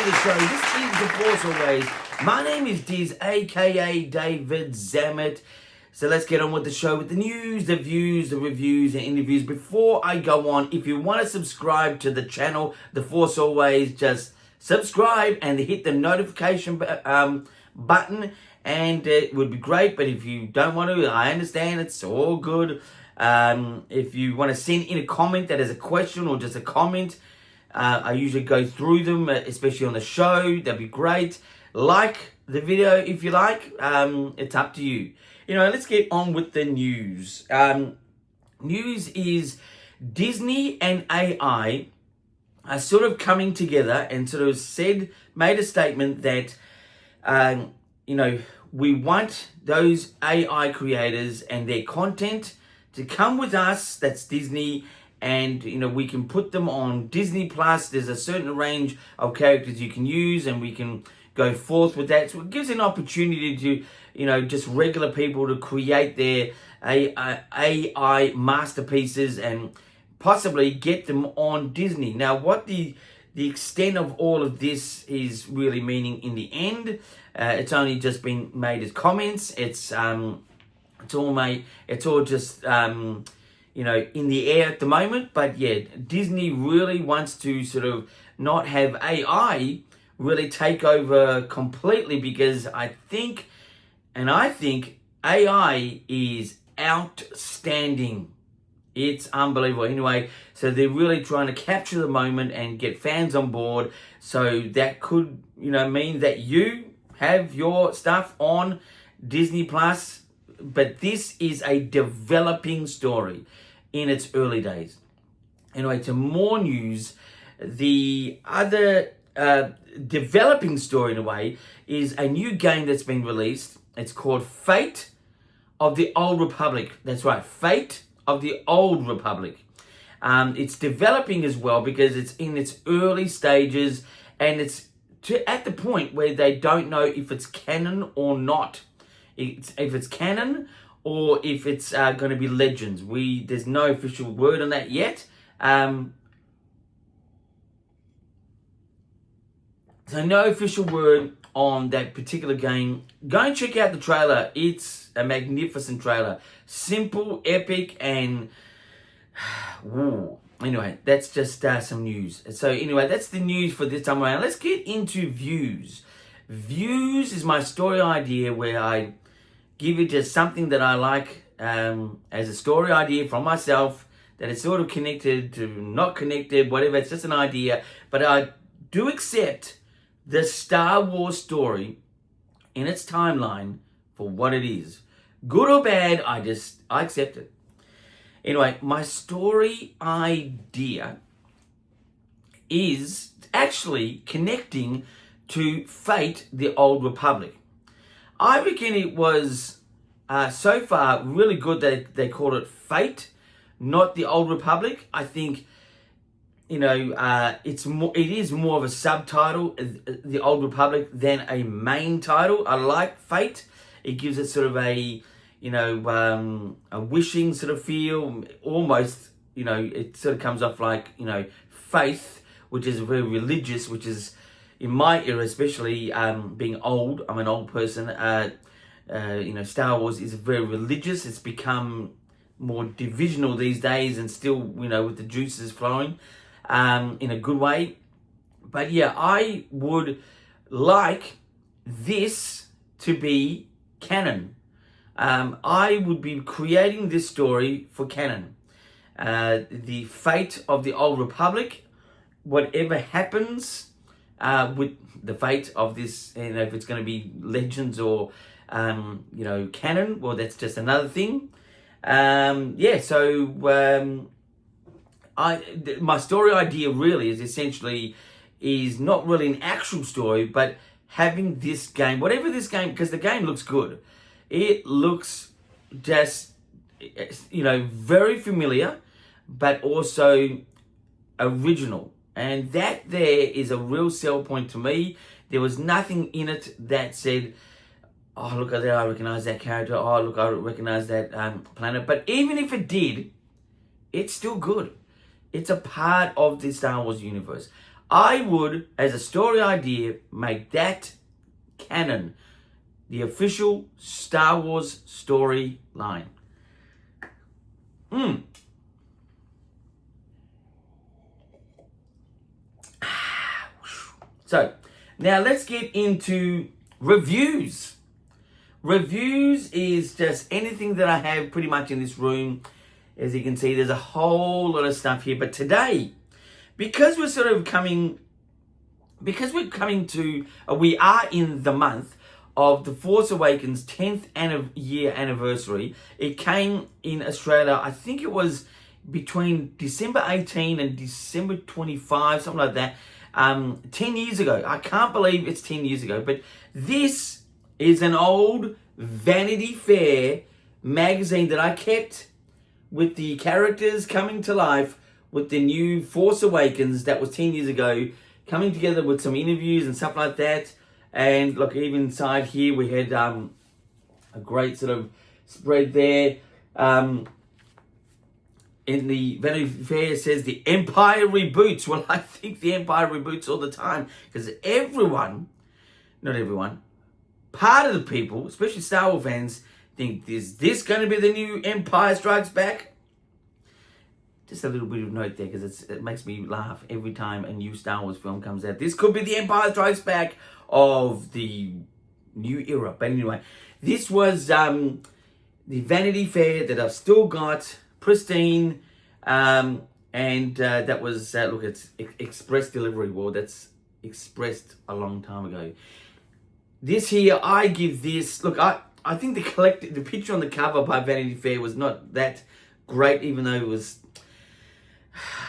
to the show. This is The Force Always. My name is Diz, aka David Zammit. So let's get on with the show with the news, the views, the reviews, and interviews. Before I go on, if you want to subscribe to the channel, The Force Always, just subscribe and hit the notification button, and it would be great. But if you don't want to, I understand. It's all good. If you want to send in a comment that is a question or just a comment, I usually go through them, especially on the show. That'd be great. Like the video if you like. It's up to you. Let's get on with the news. News is Disney and AI are sort of coming together and sort of made a statement that, we want those AI creators and their content to come with us. That's Disney. And, we can put them on Disney Plus. There's a certain range of characters you can use, and we can go forth with that. So it gives an opportunity to, just regular people to create their AI masterpieces and possibly get them on Disney. Now, what the extent of all of this is really meaning in the end, it's only just been made as comments. It's all just in the air at the moment. But yeah, Disney really wants to sort of not have AI really take over completely, because I think AI is outstanding. It's unbelievable. Anyway, so they're really trying to capture the moment and get fans on board. So that could, mean that you have your stuff on Disney Plus. But this is a developing story in its early days. Anyway, to more news, the other developing story in a way is a new game that's been released. It's called Fate of the Old Republic. That's right, Fate of the Old Republic. It's developing as well because it's in its early stages, and it's at the point where they don't know if it's canon or not. If it's canon or if it's going to be Legends. There's no official word on that yet. So no official word on that particular game. Go and check out the trailer. It's a magnificent trailer. Simple, epic, and woo. Anyway, that's just some news. So anyway, that's the news for this time around. Let's get into views. Views is my story idea where I give it just something that I like as a story idea from myself, that is sort of connected to not connected, whatever. It's just an idea. But I do accept the Star Wars story in its timeline for what it is. Good or bad, I accept it. Anyway, my story idea is actually connecting to Fate, the Old Republic. I reckon it was so far really good that they called it Fate, not the Old Republic. I think it is more of a subtitle, the Old Republic, than a main title. I like Fate. It gives it sort of a wishing sort of feel. Almost, it sort of comes off like faith, which is very religious, which is, in my era especially, being old, I'm an old person, Star Wars is very religious. It's become more divisional these days, and still, with the juices flowing in a good way. But yeah, I would like this to be canon. I would be creating this story for canon. The Fate of the Old Republic, whatever happens with the fate of this, if it's going to be Legends or canon, well, that's just another thing. My story idea really is not really an actual story, but having this game, whatever this game, because the game looks good. It looks just, very familiar, but also original. And that there is a real sell point to me. There was nothing in it that said, oh, look at that, I recognize that character. Oh, look, I recognize that planet. But even if it did, it's still good. It's a part of the Star Wars universe. I would, as a story idea, make that canon, the official Star Wars storyline. So, now let's get into reviews. Reviews is just anything that I have pretty much in this room. As you can see, there's a whole lot of stuff here. But today, because we're coming to, we are in the month of The Force Awakens 10th year anniversary. It came in Australia, I think it was between December 18 and December 25, something like that. 10 years ago. I can't believe it's 10 years ago, but this is an old Vanity Fair magazine that I kept with the characters coming to life with the new Force Awakens that was 10 years ago, coming together with some interviews and stuff like that. And look, even inside here we had a great sort of spread there. In the Vanity Fair, it says the Empire reboots. Well, I think the Empire reboots all the time because everyone, not everyone, part of the people, especially Star Wars fans, think, is this going to be the new Empire Strikes Back? Just a little bit of note there because it makes me laugh every time a new Star Wars film comes out. This could be the Empire Strikes Back of the new era. But anyway, this was the Vanity Fair that I've still got pristine, and that was look, it's express delivery. Well, that's expressed a long time ago. This here, I give this, look, I think the picture on the cover by Vanity Fair was not that great, even though it was,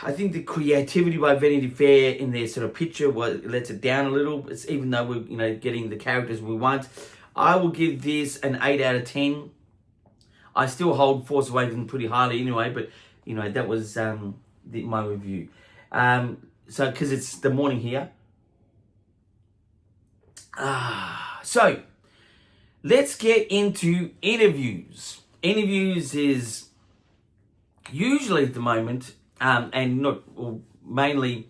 I think the creativity by Vanity Fair in their sort of picture lets it down a little. It's even though we're getting the characters we want. I will give this an 8 out of 10. I still hold Force Awakens pretty highly anyway, but that was my review. So because it's the morning here. So let's get into interviews. Interviews is usually at the moment, mainly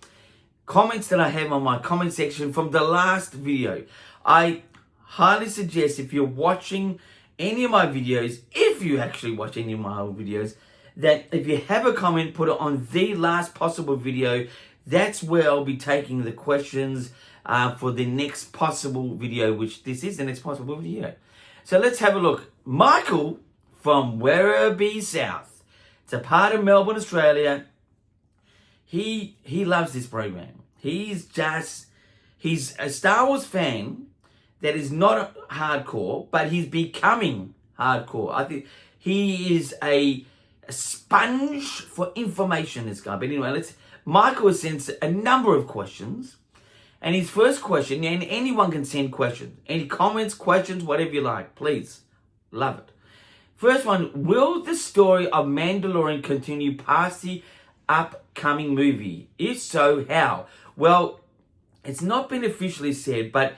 comments that I have on my comment section from the last video. I highly suggest if you're watching any of my videos, if you actually watch any of my old videos, that if you have a comment, put it on the last possible video. That's where I'll be taking the questions for the next possible video, which this is the next possible video. So let's have a look. Michael from Werribee South. It's a part of Melbourne, Australia. He loves this program. He's a Star Wars fan that is not hardcore, but he's becoming hardcore. I think he is a sponge for information, this guy. But anyway, Michael has sent a number of questions. And his first question, and anyone can send questions, any comments, questions, whatever you like, please. Love it. First one, will the story of Mandalorian continue past the upcoming movie? If so, how? Well, it's not been officially said, but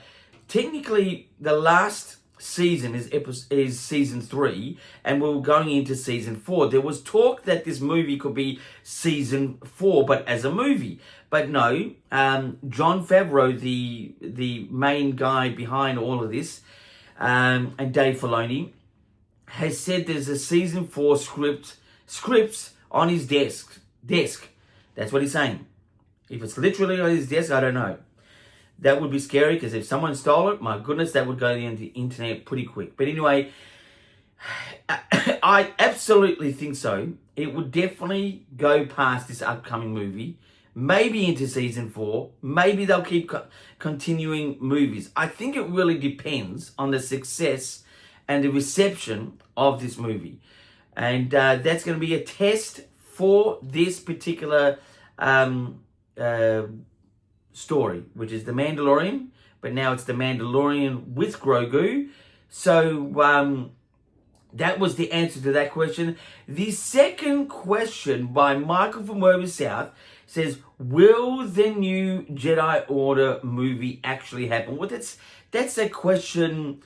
technically the last season is season 3, and we're going into season 4. There was talk that this movie could be season 4, but as a movie. But no, Jon Favreau, the main guy behind all of this, and Dave Filoni, has said there's a season 4 scripts on his desk. That's what he's saying. If it's literally on his desk, I don't know. That would be scary because if someone stole it, my goodness, that would go on the internet pretty quick. But anyway, I absolutely think so. It would definitely go past this upcoming movie, maybe into season 4. Maybe they'll keep continuing movies. I think it really depends on the success and the reception of this movie. And that's going to be a test for this particular story, which is The Mandalorian, but now it's The Mandalorian with Grogu. So that was the answer to that question. The second question by Michael from Werribee South says, will the new Jedi Order movie actually happen? Well, that's a question.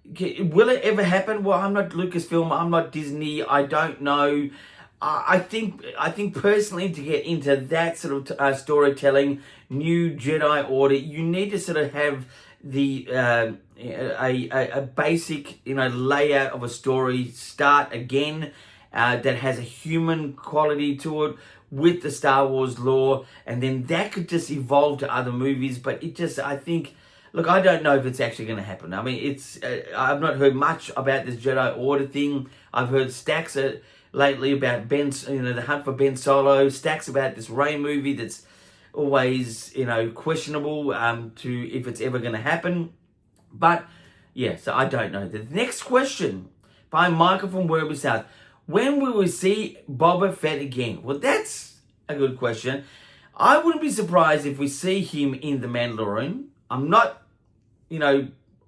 Will it ever happen? Well, I'm not Lucasfilm, I'm not Disney, I don't know. I think personally, to get into that sort of storytelling, new Jedi Order, you need to sort of have the a basic layout of a story start again that has a human quality to it with the Star Wars lore, and then that could just evolve to other movies. But it just, I think, look, I don't know if it's actually going to happen. I mean, it's I've not heard much about this Jedi Order thing. I've heard stacks lately about the hunt for Ben Solo, stacks about this Rey movie that's always, questionable to if it's ever going to happen. But yeah, so I don't know. The next question by Michael from Werribee South: when will we see Boba Fett again? Well, that's a good question. I wouldn't be surprised if we see him in The Mandalorian. I'm not,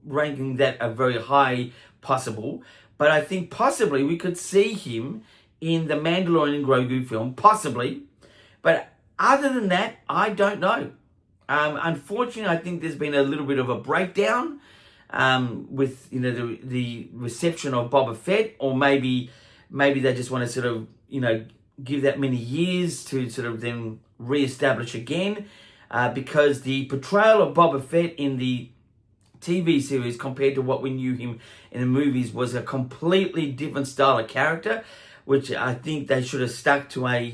ranking that a very high possible, but I think possibly we could see him in the Mandalorian and Grogu film, possibly. But other than that, I don't know. Unfortunately, I think there's been a little bit of a breakdown with the reception of Boba Fett, or maybe they just want to sort of give that many years to sort of then re-establish again, because the portrayal of Boba Fett in the TV series compared to what we knew him in the movies was a completely different style of character, which I think they should have stuck to a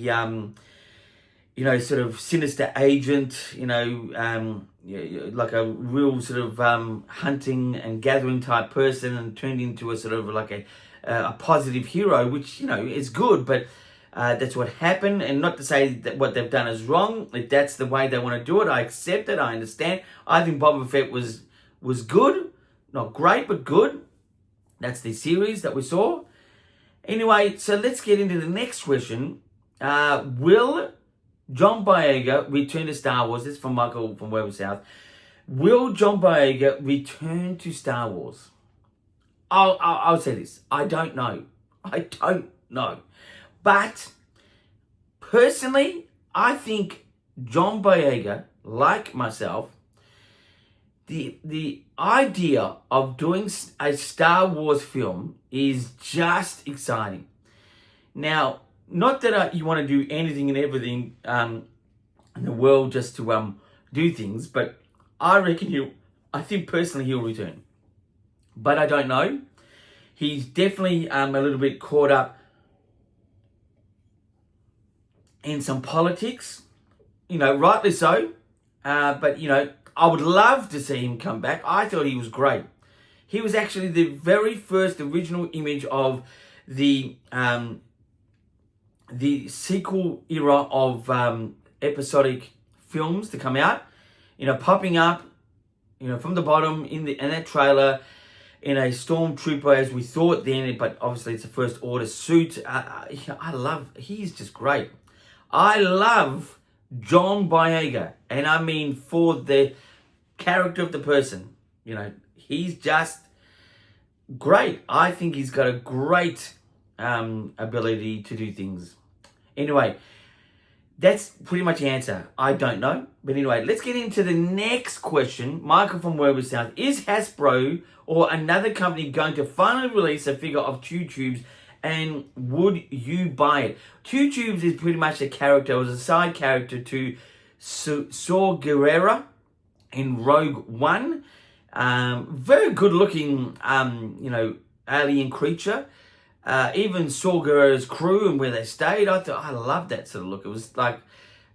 sort of sinister agent, like a real sort of hunting and gathering type person, and turned into a sort of like a positive hero, which is good, but that's what happened. And not to say that what they've done is wrong. If that's the way they want to do it, I accept it. I understand. I think Boba Fett was good, not great, but good. That's the series that we saw. Anyway, so let's get into the next question. Will John Boyega return to Star Wars? This is from Michael from Werribee South. Will John Boyega return to Star Wars? I'll say this. I don't know. But personally, I think John Boyega, like myself, the idea of doing a Star Wars film is just exciting. Now, not that you want to do anything and everything in the world just to do things, but I think personally he'll return. But I don't know. He's definitely a little bit caught up in some politics, rightly so. But, I would love to see him come back. I thought he was great. He was actually the very first original image of the sequel era of episodic films to come out. Popping up, from the bottom in that trailer in a stormtrooper as we thought then, but obviously it's a First Order suit. He's just great. I love John Boyega, and I mean for the character of the person. He's just great. I think he's got a great ability to do things. Anyway, that's pretty much the answer. I don't know. But anyway, let's get into the next question. Michael from Werribee South. Is Hasbro or another company going to finally release a figure of Chew Tubes, and would you buy it? Chew Tubes is pretty much a character, it was a side character to Saw Gerrera in Rogue One. Very good looking, alien creature. Even Saw Gerrera's crew and where they stayed, I loved that sort of look. It was like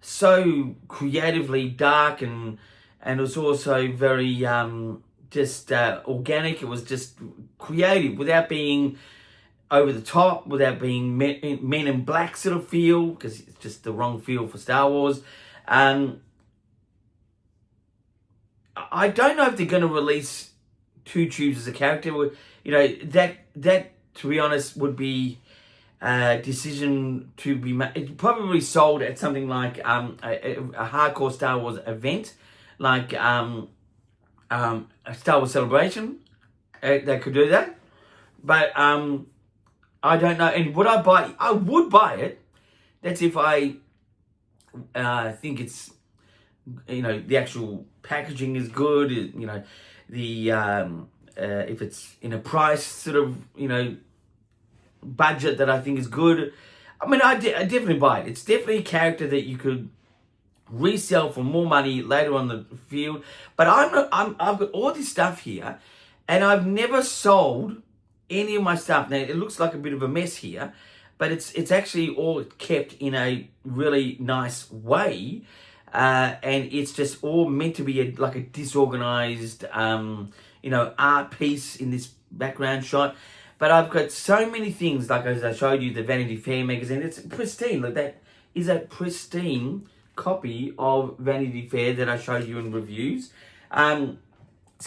so creatively dark, and it was also very organic. It was just creative without being over the top, without being men in black sort of feel, because it's just the wrong feel for Star Wars. I don't know if they're going to release Chew Tubes as a character. That to be honest would be a decision to be made. It's probably sold at something like a hardcore Star Wars event, like a Star Wars Celebration. They could do that, but I don't know. And would I buy? I would buy it. That's if I think it's, the actual packaging is good. If it's in a price sort of, budget that I think is good. I mean, I definitely buy it. It's definitely a character that you could resell for more money later on the field. But I've got all this stuff here, and I've never sold any of my stuff. Now it looks like a bit of a mess here, but it's actually all kept in a really nice way, and it's just all meant to be like a disorganized, art piece in this background shot. But I've got so many things, like as I showed you, the Vanity Fair magazine. It's pristine. Look, that is a pristine copy of Vanity Fair that I showed you in reviews. So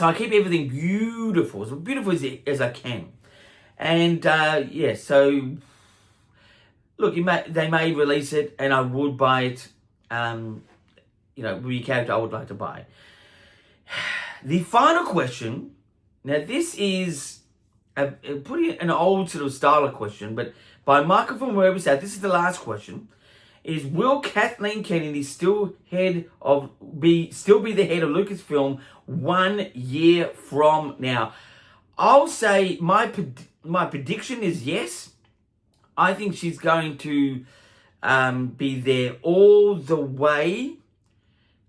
I keep everything beautiful, as beautiful as I can. And so look, they may release it, and I would buy it. Would be a character I would like to buy. The final question. Now, this is pretty an old sort of style of question, but by Michael from Wherever South. This is the last question. Is will Kathleen Kennedy still be the head of Lucasfilm 1 year from now? I'll say my prediction is yes. I think she's going to be there all the way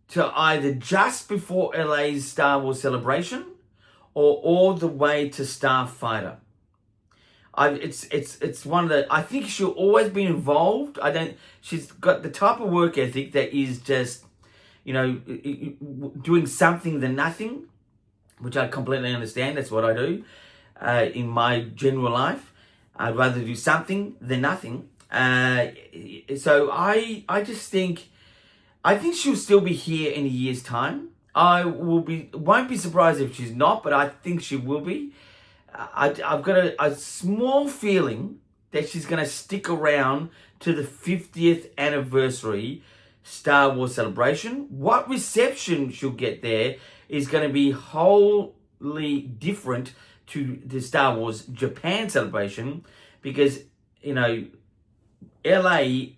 to either just before LA's Star Wars Celebration or all the way to Starfighter. It's one of the. I think she'll always be involved. She's got the type of work ethic that is just, doing something than nothing, which I completely understand. That's what I do in my general life. I'd rather do something than nothing. So I just think, she'll still be here in a year's time. Won't be surprised if she's not, but I think she will be. I've got a small feeling that she's going to stick around to the 50th anniversary Star Wars Celebration. What reception she'll get there is going to be wholly different to the Star Wars Japan Celebration, because, LA,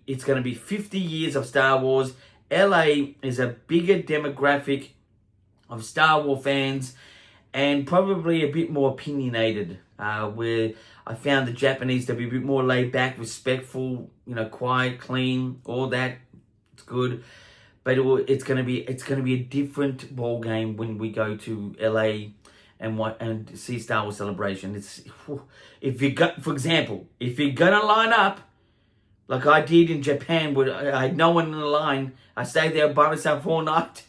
it's going to be 50 years of Star Wars. LA is a bigger demographic of Star Wars fans, and probably a bit more opinionated, where I found the Japanese to be a bit more laid back, respectful, quiet, clean, all that. It's good, but it's gonna be a different ball game when we go to LA and see Star Wars Celebration. For example, if you're gonna line up like I did in Japan, where I had no one in the line, I stayed there by myself all night,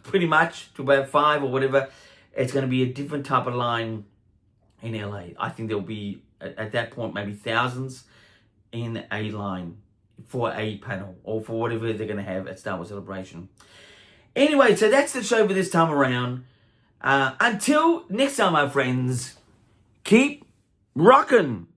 pretty much to about 5 or whatever. It's going to be a different type of line in LA. I think there'll be, at that point, maybe thousands in a line for a panel or for whatever they're going to have at Star Wars Celebration. Anyway, so that's the show for this time around. Until next time, my friends, keep rocking.